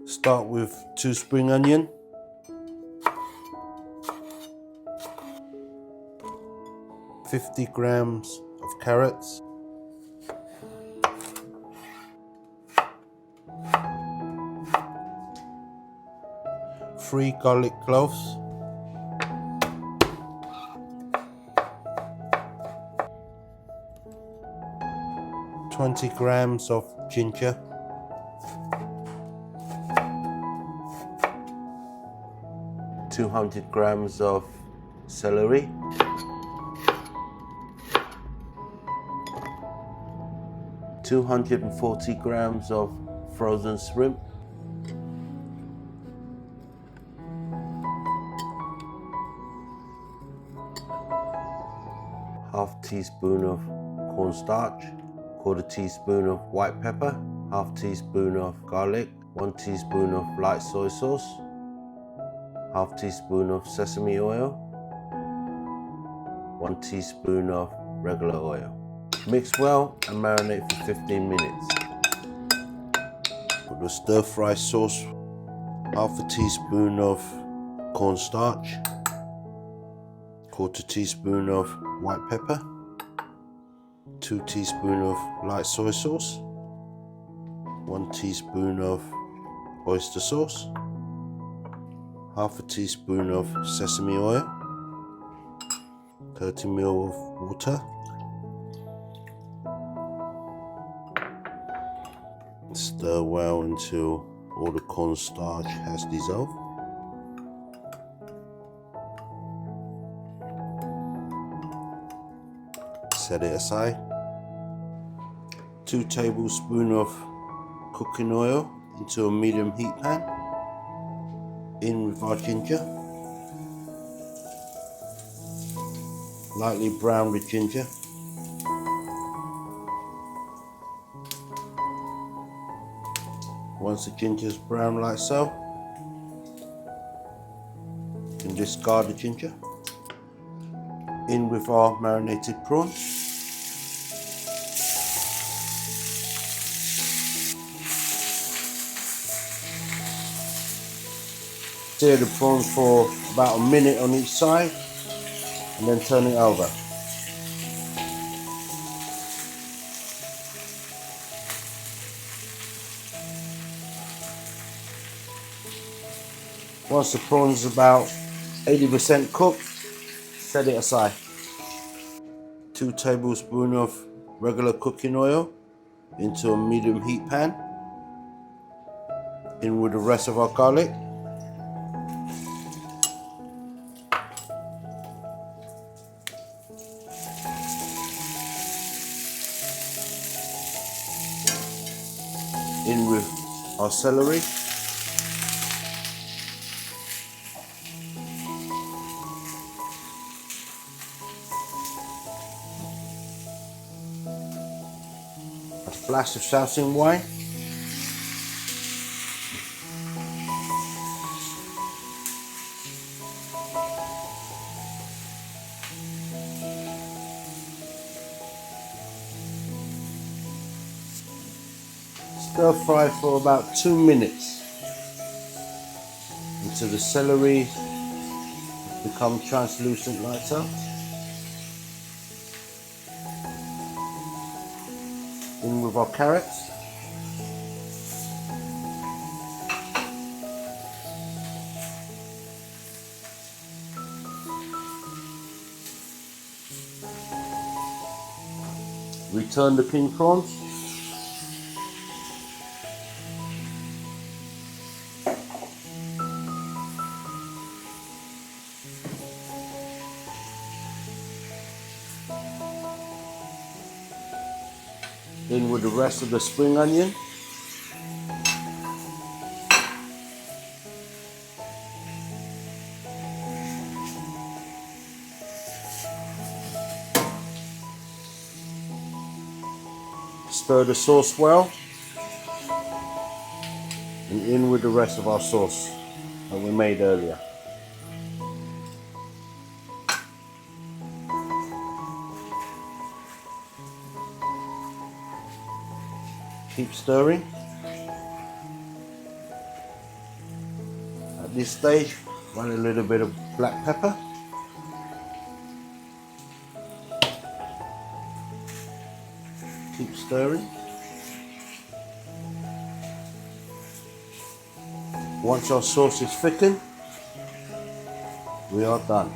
Start with 2 spring onion, $50 grams of carrots, 3 garlic cloves, 20 grams of ginger, 200 grams of celery, 240 grams of frozen shrimp, half teaspoon of cornstarch, quarter teaspoon of white pepper, half teaspoon of garlic, 1 teaspoon of light soy sauce, half teaspoon of sesame oil, 1 teaspoon of regular oil. Mix well and marinate for 15 minutes. Put the stir fry sauce, half a teaspoon of cornstarch, quarter teaspoon of white pepper, 2 teaspoons of light soy sauce, 1 teaspoon of oyster sauce, half a teaspoon of sesame oil, 30 ml of water. Stir well until all the cornstarch has dissolved. Set it aside. 2 tablespoons of cooking oil into a medium heat pan. In with our ginger. Lightly brown the ginger. Once the ginger is brown like so, you can discard the ginger. In with our marinated prawns. Sear the prawns for about a minute on each side and then turn it over. Once the prawns is about 80% cooked, set it aside. 2 tablespoons of regular cooking oil into a medium heat pan. In with the rest of our garlic. In with our celery. A flash of Shaoxing wine. Stir fry for about 2 minutes until the celery becomes translucent like so. In with our carrots. Return the king prawns. In with the rest of the spring onion. Stir the sauce well. And in with the rest of our sauce that we made earlier. Keep stirring. this stage, add a little bit of black pepper. Keep stirring. Once our sauce is thickened, we are done.